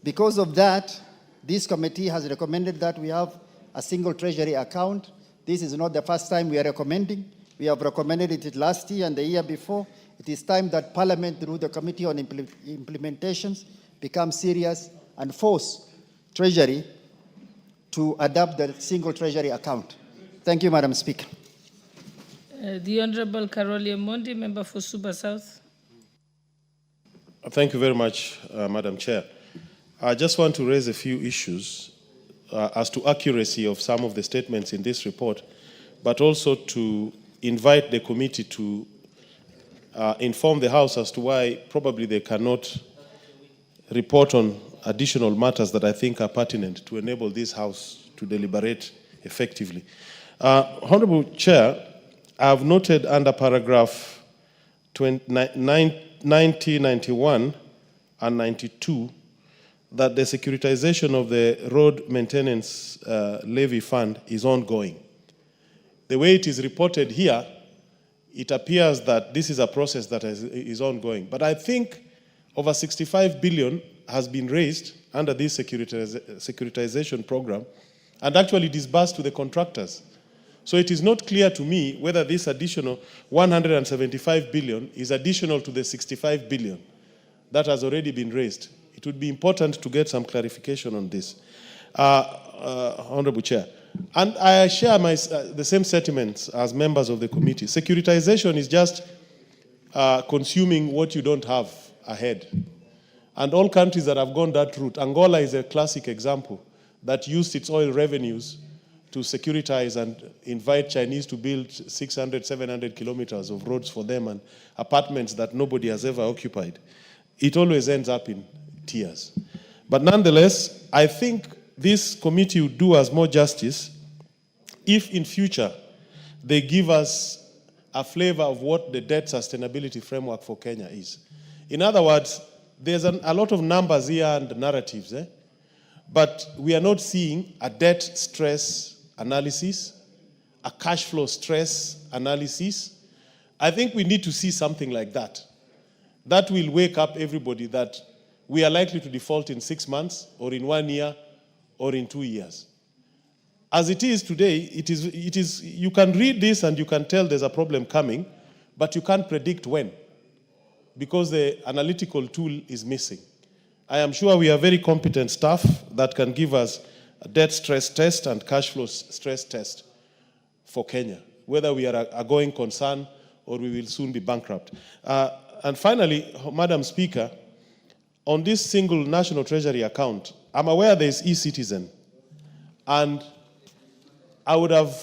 Because of that, this committee has recommended that we have a single treasury account. This is not the first time we are recommending. We have recommended it last year and the year before. It is time that Parliament, through the Committee on Implementations, become serious and force Treasury to adopt the single Treasury account. Thank you, Madam Speaker. The Honorable Karoli Omondi, member for Suba South. Thank you very much, Madam Chair. I just want to raise a few issues as to accuracy of some of the statements in this report, but also to invite the committee to inform the House as to why probably they cannot report on additional matters that I think are pertinent to enable this House to deliberate effectively. Honorable Chair, I have noted under paragraph 90, 91 and 92 that the securitization of the road maintenance levy fund is ongoing. The way it is reported here, it appears that this is a process that is ongoing. But I think over 65 billion has been raised under this securitization program and actually disbursed to the contractors. So it is not clear to me whether this additional 175 billion is additional to the 65 billion that has already been raised. It would be important to get some clarification on this. Honorable Chair. And I share the same sentiments as members of the committee. Securitization is just consuming what you don't have ahead. And all countries that have gone that route, Angola is a classic example that used its oil revenues to securitize and invite Chinese to build 600, 700 kilometers of roads for them and apartments that nobody has ever occupied. It always ends up in tears. But nonetheless, I think this committee would do us more justice if in future they give us a flavor of what the debt sustainability framework for Kenya is. In other words, there's a lot of numbers here and narratives, but we are not seeing a debt stress analysis, a cash flow stress analysis. I think we need to see something like that. That will wake up everybody that we are likely to default in 6 months or in 1 year or in 2 years. As it is today, it is, you can read this and you can tell there's a problem coming, but you can't predict when, because the analytical tool is missing. I am sure we have very competent staff that can give us a debt stress test and cash flow stress test for Kenya, whether we are a going concern or we will soon be bankrupt. And finally, Madam Speaker, on this single national treasury account, I'm aware there is e-citizen, and I would have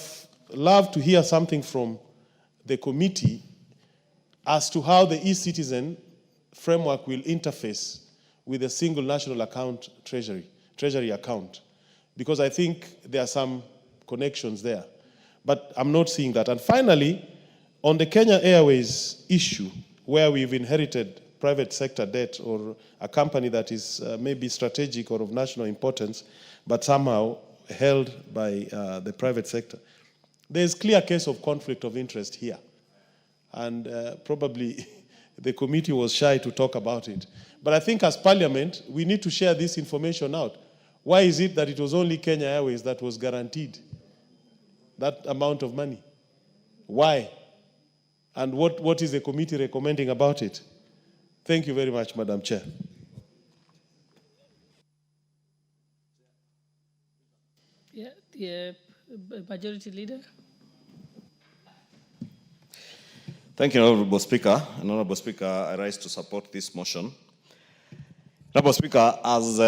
loved to hear something from the committee as to how the e-citizen framework will interface with a single national account treasury account, because I think there are some connections there. But I'm not seeing that. And finally, on the Kenya Airways issue, where we've inherited private sector debt or a company that is maybe strategic or of national importance, but somehow held by the private sector, there's clear case of conflict of interest here. And probably the committee was shy to talk about it. But I think as Parliament, we need to share this information out. Why is it that it was only Kenya Airways that was guaranteed that amount of money? Why? And what is the committee recommending about it? Thank you very much, Madam Chair. Yeah, the Majority Leader. Thank you, Honorable Speaker. And Honorable Speaker, I rise to support this motion. Honorable Speaker, as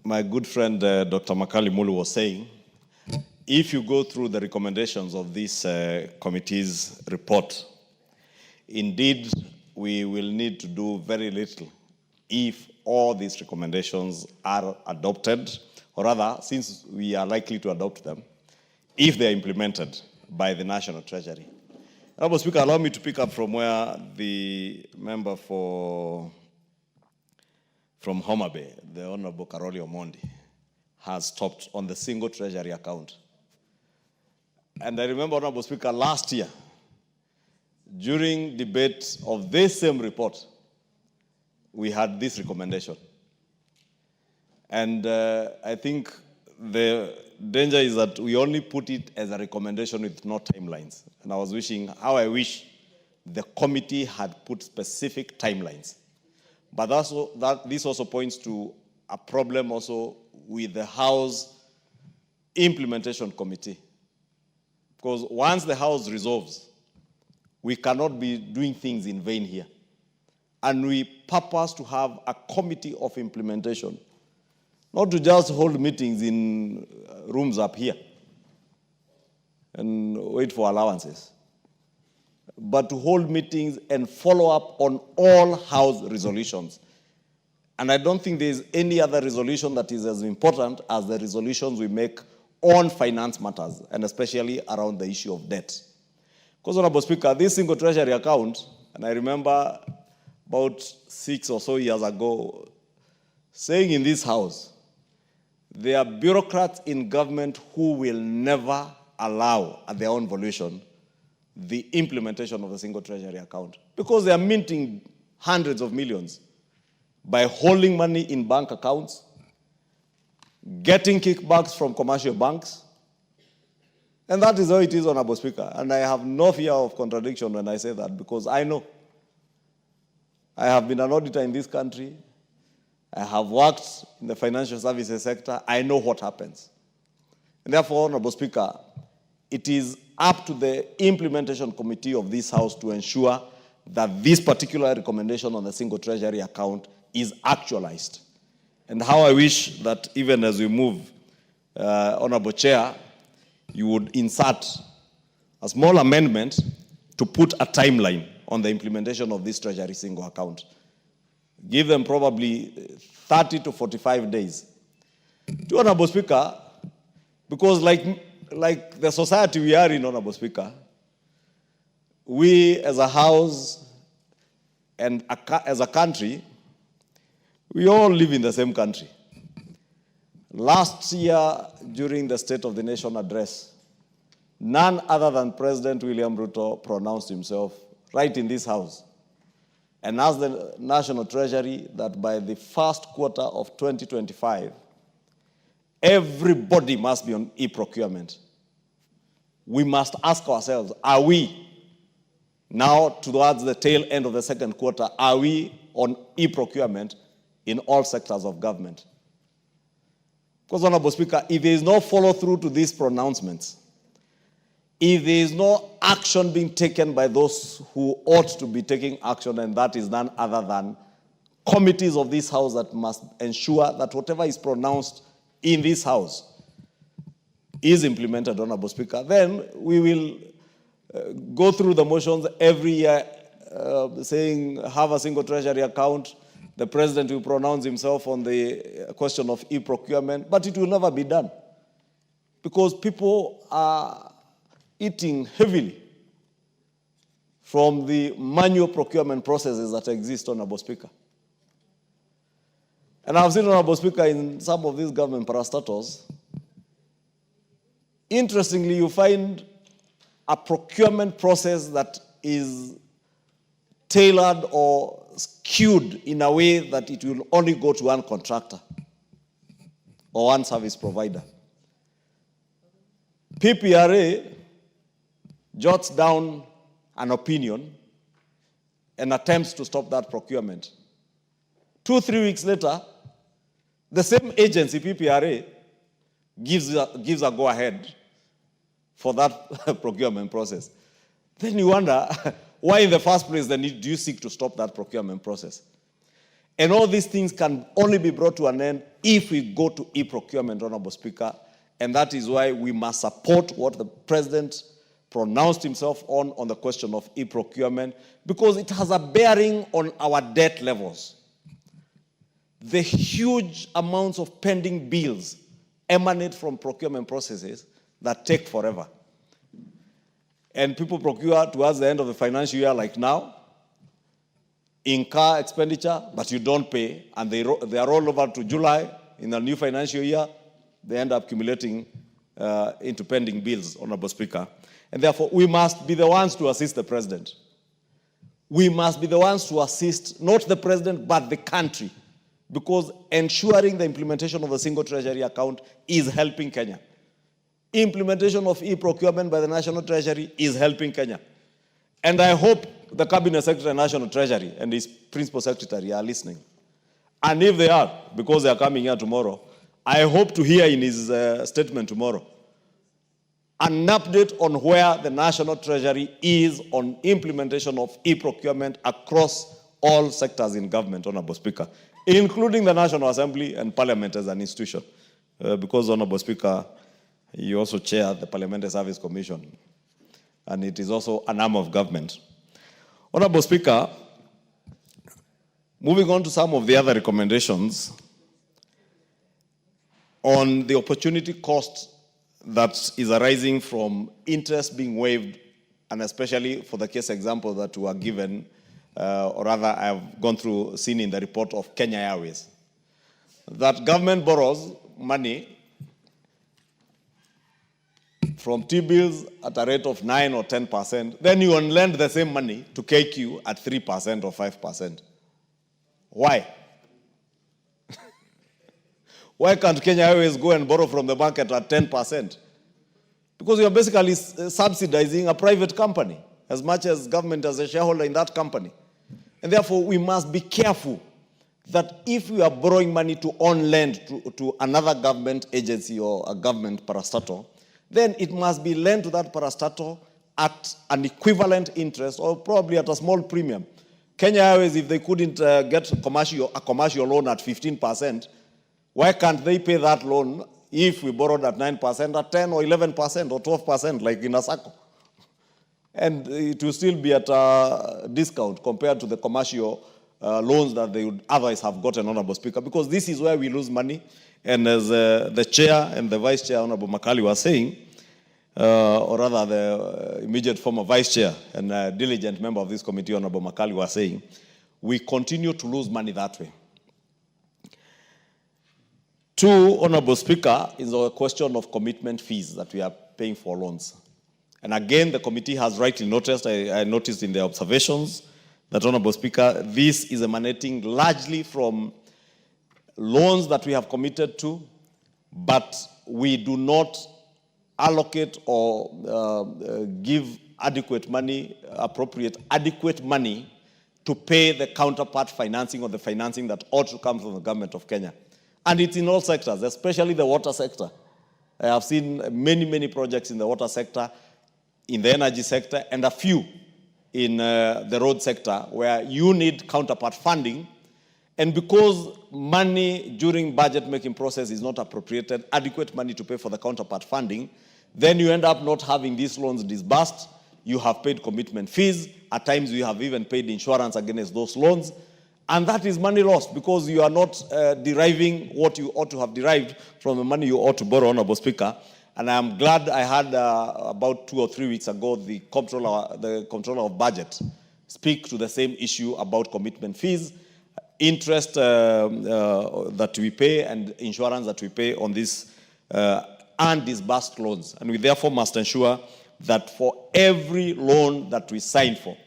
my good friend Dr. Makali Mulu was saying, if you go through the recommendations of this committee's report, indeed, we will need to do very little if all these recommendations are adopted, or rather, since we are likely to adopt them, if they are implemented by the National Treasury. Honorable Speaker, allow me to pick up from where the member from Homa Bay, the Honorable Karoli Omondi, has stopped on the single treasury account. And I remember, Honorable Speaker, last year, during debate of this same report, we had this recommendation. And I think the danger is that we only put it as a recommendation with no timelines. And I was wishing, how I wish the committee had put specific timelines. But this also points to a problem also with the House Implementation Committee. Because once the House resolves, we cannot be doing things in vain here. And we purpose to have a committee of implementation, not to just hold meetings in rooms up here and wait for allowances, but to hold meetings and follow up on all House resolutions. And I don't think there's any other resolution that is as important as the resolutions we make on finance matters, and especially around the issue of debt. Because, Honorable Speaker, this single treasury account, and I remember about 6 or so years ago, saying in this House, there are bureaucrats in government who will never allow, at their own volition, the implementation of the single treasury account. Because they are minting hundreds of millions by holding money in bank accounts, getting kickbacks from commercial banks. And that is how it is, Honorable Speaker. And I have no fear of contradiction when I say that, because I know. I have been an auditor in this country. I have worked in the financial services sector. I know what happens. And therefore, Honorable Speaker, it is up to the implementation committee of this House to ensure that this particular recommendation on the single treasury account is actualized. And how I wish that even as we move, Honorable Chair, you would insert a small amendment to put a timeline on the implementation of this treasury single account. Give them probably 30 to 45 days. To Honorable Speaker, because like the society we are in, Honorable Speaker, we as a House and as a country, we all live in the same country. Last year, during the State of the Nation address, none other than President William Ruto pronounced himself right in this House and asked the National Treasury that by the first quarter of 2025, everybody must be on e-procurement. We must ask ourselves, are we now towards the tail end of the second quarter, are we on e-procurement in all sectors of government? Because, Honorable Speaker, if there is no follow-through to these pronouncements, if there is no action being taken by those who ought to be taking action, and that is none other than committees of this House that must ensure that whatever is pronounced in this House is implemented, Honorable Speaker, then we will go through the motions every year saying have a single treasury account. The president will pronounce himself on the question of e-procurement, but it will never be done because people are eating heavily from the manual procurement processes that exist, Honorable Speaker. And I've seen, Honorable Speaker, in some of these government parastatals, interestingly, you find a procurement process that is tailored or skewed in a way that it will only go to one contractor or one service provider. PPRA jots down an opinion and attempts to stop that procurement. 2-3 weeks later, the same agency, PPRA, gives a go-ahead for that procurement process. Then you wonder, why in the first place then do you seek to stop that procurement process? And all these things can only be brought to an end if we go to e-procurement, Honorable Speaker, and that is why we must support what the President pronounced himself on the question of e-procurement, because it has a bearing on our debt levels. The huge amounts of pending bills emanate from procurement processes that take forever. And people procure towards the end of the financial year, like now, incur expenditure, but you don't pay, and they are rolled over to July in the new financial year. They end up accumulating into pending bills, Honorable Speaker. And therefore, we must be the ones to assist the President. We must be the ones to assist, not the President, but the country, because ensuring the implementation of a single treasury account is helping Kenya. Implementation of e-procurement by the National Treasury is helping Kenya. And I hope the Cabinet Secretary and National Treasury and his Principal Secretary are listening. And if they are, because they are coming here tomorrow, I hope to hear in his statement tomorrow an update on where the National Treasury is on implementation of e-procurement across all sectors in government, Honorable Speaker, including the National Assembly and Parliament as an institution. Because, Honorable Speaker, you also chair the Parliamentary Service Commission, and it is also an arm of government. Honorable Speaker, moving on to some of the other recommendations on the opportunity cost that is arising from interest being waived, and especially for the case example that were given, or rather I have seen in the report of Kenya Airways, that government borrows money from T-bills at a rate of 9 or 10%, then you lend the same money to KQ at 3% or 5%. Why? Why can't Kenya Airways go and borrow from the market at 10%? Because you are basically subsidizing a private company as much as government as a shareholder in that company. And therefore, we must be careful that if we are borrowing money to on-lend to another government agency or a government parastatal, then it must be lent to that parastatal at an equivalent interest or probably at a small premium. Kenya Airways, if they couldn't get a commercial loan at 15%, why can't they pay that loan if we borrowed at 9%, at 10 or 11% or 12% like in ASACO? And it will still be at a discount compared to the commercial loans that they would otherwise have gotten, Honorable Speaker, because this is where we lose money. And as the chair and the vice chair, Honorable Makali, were saying, or rather the immediate former vice chair and a diligent member of this committee, Honorable Makali, were saying, we continue to lose money that way. Two, Honorable Speaker, is a question of commitment fees that we are paying for loans. And again, the committee has rightly noticed, I noticed in the observations, that, Honorable Speaker, this is emanating largely from loans that we have committed to, but we do not allocate or give adequate money, appropriate adequate money to pay the counterpart financing or the financing that ought to come from the government of Kenya. And it's in all sectors, especially the water sector. I have seen many, many projects in the water sector, in the energy sector, and a few in the road sector where you need counterpart funding. And because money during budget making process is not appropriated, adequate money to pay for the counterpart funding, then you end up not having these loans disbursed. You have paid commitment fees. At times you have even paid insurance against those loans. And that is money lost because you are not deriving what you ought to have derived from the money you ought to borrow, Honorable Speaker. And I'm glad I had about 2 or 3 weeks ago the Comptroller of Budget speak to the same issue about commitment fees, interest that we pay and insurance that we pay on these undisbursed loans. And we therefore must ensure that for every loan that we sign for,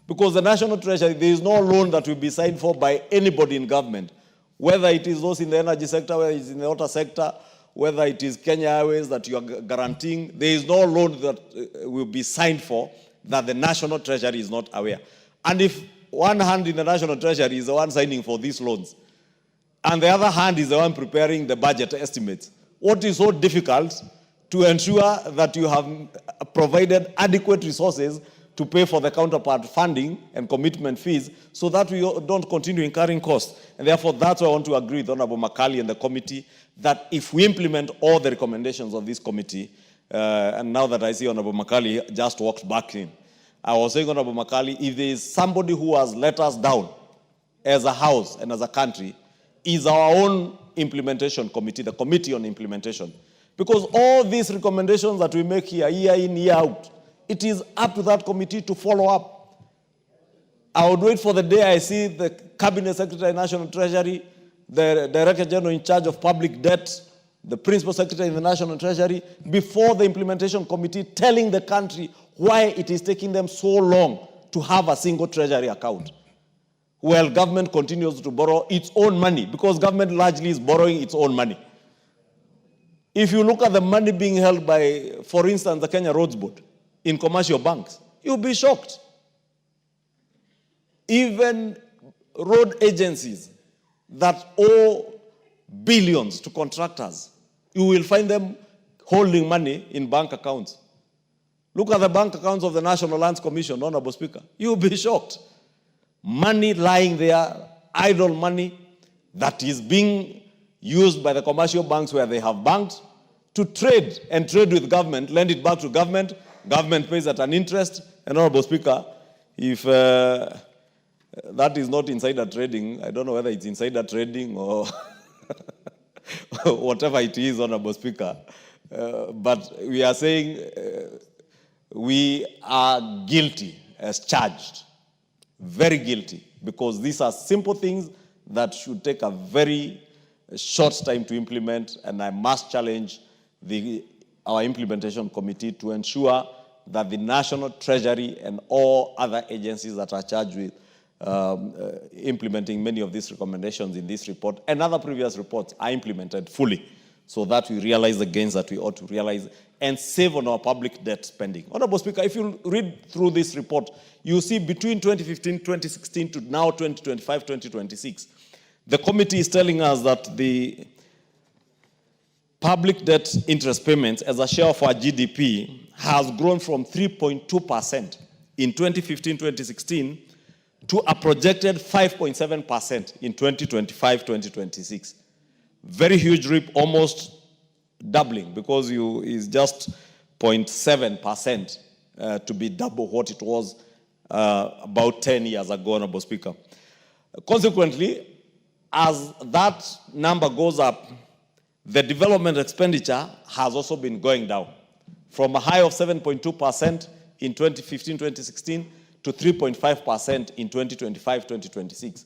because the National Treasury, there is no loan that will be signed for by anybody in government, whether it is those in the energy sector, whether it is in the water sector, whether it is Kenya Airways that you are guaranteeing, there is no loan that will be signed for that the National Treasury is not aware. And if one hand in the National Treasury is the one signing for these loans, and the other hand is the one preparing the budget estimates, what is so difficult to ensure that you have provided adequate resources to pay for the counterpart funding and commitment fees so that we don't continue incurring costs? And therefore, that's why I want to agree with Honorable Makali and the committee that if we implement all the recommendations of this committee, and now that I see Honorable Makali just walked back in, I was saying, Honorable Makali, if there is somebody who has let us down as a house and as a country, is our own implementation committee, the Committee on Implementation. Because all these recommendations that we make here, year in, year out, it is up to that committee to follow up. I would wait for the day I see the Cabinet Secretary, National Treasury, the Director General in charge of public debt, the Principal Secretary in the National Treasury, before the Implementation Committee telling the country why it is taking them so long to have a single treasury account. while government continues to borrow its own money, because government largely is borrowing its own money. If you look at the money being held by, for instance, the Kenya Roads Board in commercial banks, you'll be shocked. Even road agencies that owe billions to contractors, you will find them holding money in bank accounts. Look at the bank accounts of the National Lands Commission, Honorable Speaker. You'll be shocked. Money lying there, idle money that is being used by the commercial banks where they have banked to trade and trade with government, lend it back to government. Government pays at an interest. And Honorable Speaker, if that is not insider trading, I don't know whether it's insider trading or whatever it is, Honorable Speaker. But we are saying we are guilty as charged, very guilty, because these are simple things that should take a very short time to implement, and I must challenge our implementation committee to ensure that the National Treasury and all other agencies that are charged with implementing many of these recommendations in this report and other previous reports are implemented fully, so that we realize the gains that we ought to realize and save on our public debt spending. Honorable Speaker, if you read through this report, you see between 2015, 2016 to now 2025, 2026, the committee is telling us that the public debt interest payments as a share of our GDP has grown from 3.2% in 2015-2016 to a projected 5.7% in 2025-2026. Very huge leap, almost doubling, because is just 0.7% to be double what it was about 10 years ago, Honorable Speaker. Consequently, as that number goes up, the development expenditure has also been going down from a high of 7.2% in 2015-2016 to 3.5% in 2025-2026.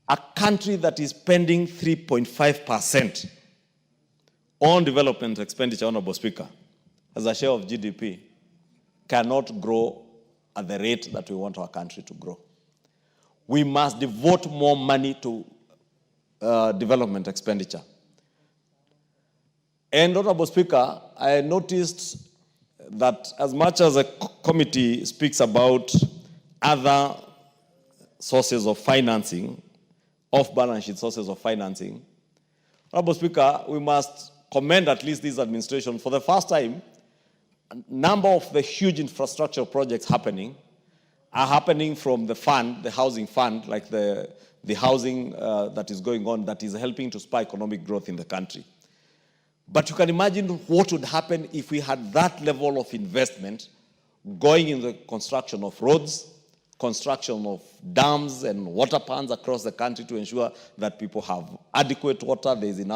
A country that is spending 3.5% on development expenditure, Honorable Speaker, as a share of GDP, cannot grow at the rate that we want our country to grow. We must devote more money to development expenditure. And, Honorable Speaker, I noticed that as much as the committee speaks about other sources of financing, off-balance sheet sources of financing, Honorable Speaker, we must commend at least this administration. For the first time, a number of the huge infrastructure projects happening are happening from the fund, the housing fund, like the housing that is going on, that is helping to spur economic growth in the country. But you can imagine what would happen if we had that level of investment going in the construction of roads, construction of dams and water ponds across the country to ensure that people have adequate water, there is enough